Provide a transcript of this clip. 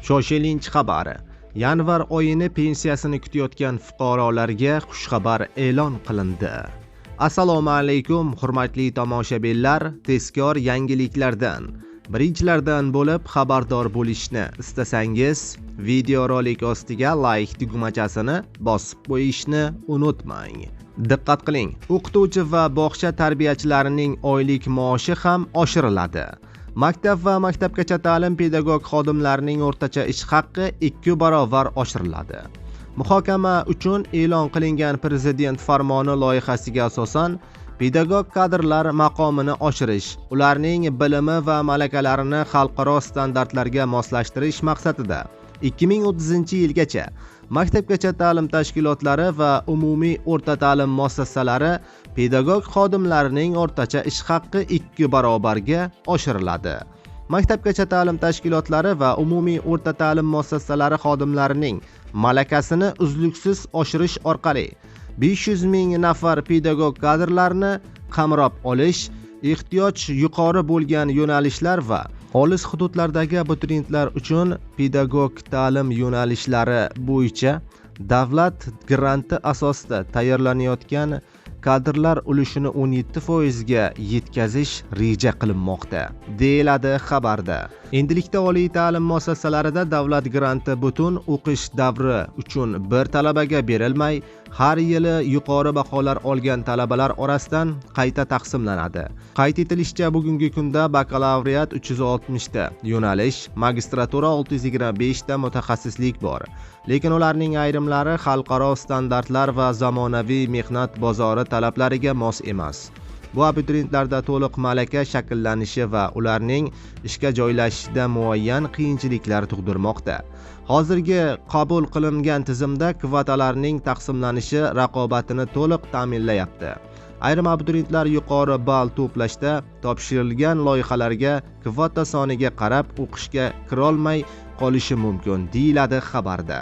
Shoshilinch xabar. Yanvar oyini pensiyasini kutayotgan fuqarolarga xushxabar e'lon qilindi. Assalomu alaykum, hurmatli tomoshabinlar. Tezkor yangiliklardan, birinchilardan bo'lib xabardor bo'lishni istasangiz, videorolik ostiga like tugmachasini bosib qo'yishni unutmang. Diqqat qiling, o'qituvchi va bog'cha tarbiyachilarining oylik maoshi ham oshiriladi. Maktab va maktabgacha ta'lim pedagog xodimlarining o'rtacha ish haqqi 2 barobar oshiriladi. Muhokama uchun e'lon qilingan Prezident farmoni loyihasiga asosan pedagog kadrlar maqomini oshirish, ularning bilimi va malakalarini xalqaro standartlarga moslashtirish maqsadida 2030-yilgacha maktabgacha ta'lim tashkilotlari va umumiy o'rta ta'lim muassasalari pedagog xodimlarining o'rtacha ish haqqi 2 barobarga oshiriladi. Maktabgacha ta'lim tashkilotlari va umumiy o'rta ta'lim muassasalari xodimlarining malakasini uzluksiz oshirish orqali 500 ming nafar pedagog kadrlarni qamrab olish, ehtiyoj yuqori bo'lgan yo'nalishlar va olis hududlardagi abituriyentlar uchun pedagog ta'lim yo'nalishlari bo'yicha davlat granti asosida tayyorlanayotgan kadrlar ulushini 17% ga yetkazish reja qilinmoqda, deyiladi xabarda. Endilikda oliy ta'lim muassasalarida davlat granti butun o'qish davri uchun bir talabaga berilmay, har yili yuqori baholar olgan talabalar orasidan qayta taqsimlanadi. Qayd etilishicha, bugungi kunda bakalavriat 360 ta yo'nalish, magistratura 625 ta mutaxassislik bor. Lekin ularning ayrimlari xalqaro standartlar va zamonaviy mehnat bozori talablariga mos emas. Bu abituriyentlarda to'liq malaka shakllanishi va ularning ishga joylashishida muayyan qiyinchiliklar tug'dirmoqda. Hozirgi qabul qilingan tizimda kvotalarning taqsimlanishi raqobatini to'liq ta'minlayapti. Ayrim abituriyentlar yuqori ball to'plashda topshirilgan loyihalarga kvota soniga qarab o'qishga kira olmay qolishi mumkin, deyiladi xabarda.